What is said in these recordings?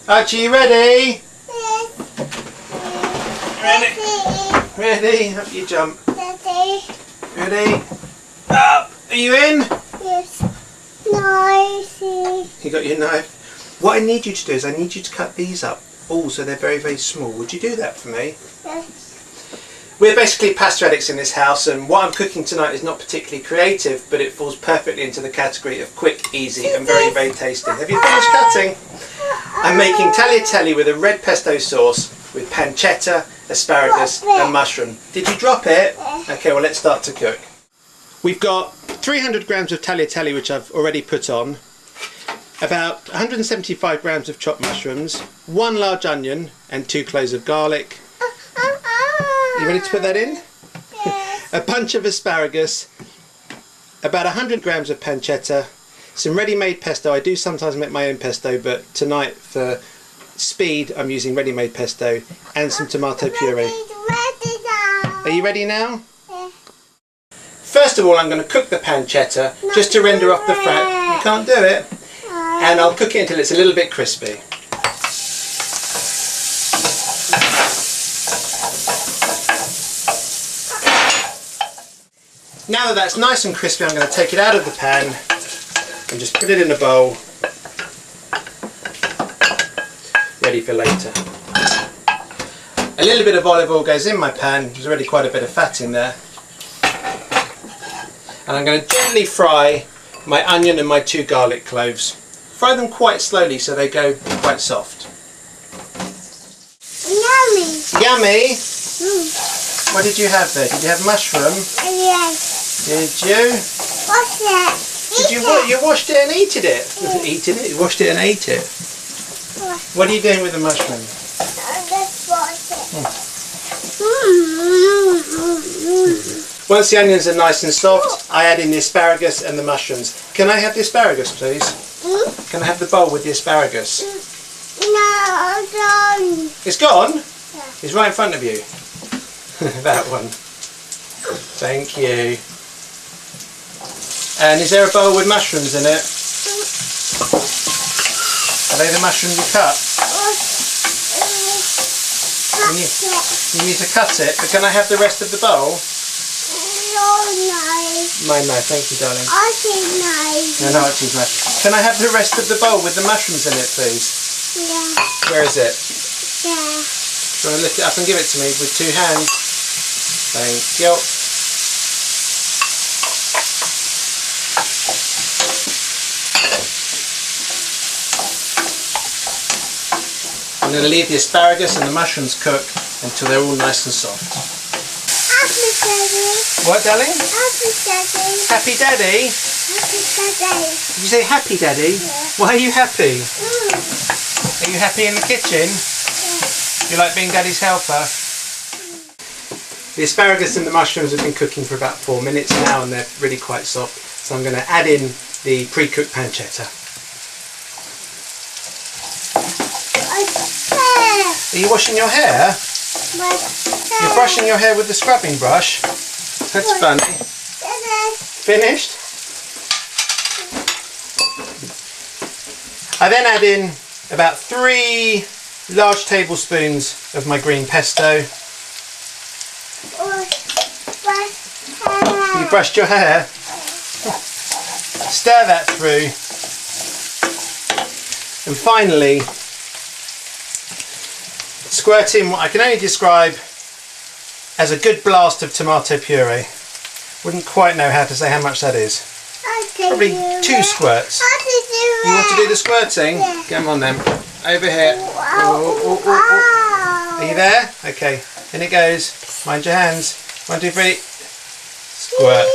Archie, you ready? Ready? Ready? Up you jump. Daddy. Ready? Up! Are you in? Yes. Knife. You got your knife? What I need you to do is I need you to cut these up. Oh, so they're very, very small. Would you do that for me? Yes. We're basically pasta addicts in this house, and what I'm cooking tonight is not particularly creative, but it falls perfectly into the category of quick, easy and very, very tasty. Have you finished cutting? I'm making tagliatelle with a red pesto sauce with pancetta, asparagus and mushroom. Did you drop it? Okay, well let's start to cook. We've got 300 grams of tagliatelle which I've already put on, about 175 grams of chopped mushrooms, 1 large onion and 2 cloves of garlic. You ready to put that in? Yes. A bunch of asparagus, about 100 grams of pancetta, some ready-made pesto. I do sometimes make my own pesto, but tonight for speed I'm using ready-made pesto, and some tomato puree. Are you ready now? Yeah. First of all, I'm going to cook the pancetta just to render off the fat. You can't do it. And I'll cook it until it's a little bit crispy. Now that that's nice and crispy, I'm going to take it out of the pan and just put it in a bowl, ready for later. A little bit of olive oil goes in my pan. There's already quite a bit of fat in there. And I'm going to gently fry my onion and my 2 garlic cloves. Fry them quite slowly so they go quite soft. Yummy. Yummy! Mm. What did you have there? Did you have mushroom? Yes. Did you? What's that? You washed it and eated it? Eaten it? You washed it and ate it? What are you doing with the mushroom? Just wash it. Once the onions are nice and soft, I add in the asparagus and the mushrooms. Can I have the asparagus, please? Can I have the bowl with the asparagus? No, don't. It's gone? Yeah. It's right in front of you. That one. Thank you. And is there a bowl with mushrooms in it? Are they the mushrooms you cut? You need to cut it, but can I have the rest of the bowl? My knife, thank you, darling. Archie's knife. No, Archie's knife. Can I have the rest of the bowl with the mushrooms in it, please? Yeah. Where is it? Yeah. Do you want to lift it up and give it to me with 2 hands? Thank you. I'm going to leave the asparagus and the mushrooms cook until they're all nice and soft. Happy Daddy. What, darling? Happy Daddy. Happy Daddy? Happy Daddy. Did you say happy Daddy? Yeah. Why are you happy? Mm. Are you happy in the kitchen? Yeah. You like being Daddy's helper? The asparagus and the mushrooms have been cooking for about 4 minutes now and they're really quite soft. So I'm going to add in the pre-cooked pancetta. Are you washing your hair? You're brushing your hair with the scrubbing brush? That's funny. Finished? I then add in about 3 large tablespoons of my green pesto. You brushed your hair? Stir that through. And finally, squirt in what I can only describe as a good blast of tomato puree. Wouldn't quite know how to say how much that is. Probably 2 squirts. You want to do the squirting? Yeah. Come on then. Over here. Are you there? Okay. In it goes. Mind your hands. 1, 2, 3. Squirt.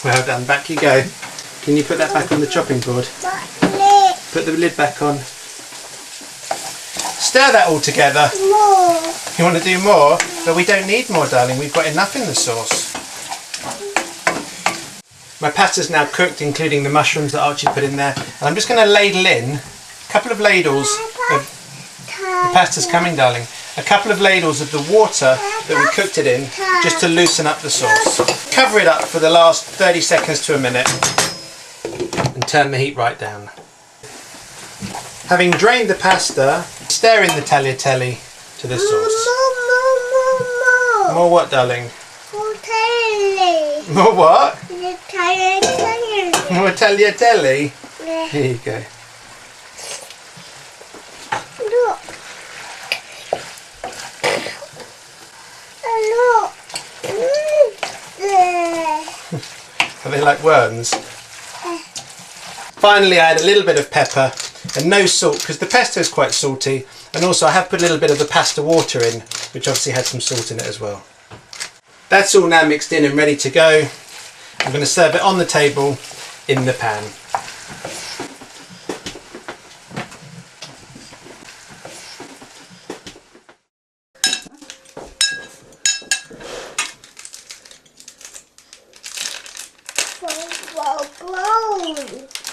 Well done. Back you go. Can you put that back on the chopping board? Put the lid back on. Stir that all together. More. You want to do more? But we don't need more, darling. We've got enough in the sauce. My pasta's now cooked, including the mushrooms that Archie put in there. And I'm just going to ladle in a couple of ladles of... The pasta's coming, darling. A couple of ladles of the water that we cooked it in, just to loosen up the sauce. Cover it up for the last 30 seconds to a minute. And turn the heat right down. Having drained the pasta, stir in the tagliatelle to the sauce. More. More what, darling? More tagliatelle. More what? Tagliatelle. More tagliatelle? Yeah. Here you go. Look. Look. Are they like worms? Finally, I add a little bit of pepper and no salt because the pesto is quite salty, and also I have put a little bit of the pasta water in, which obviously had some salt in it as well. That's all now mixed in and ready to go. I'm going to serve it on the table in the pan. Whoa.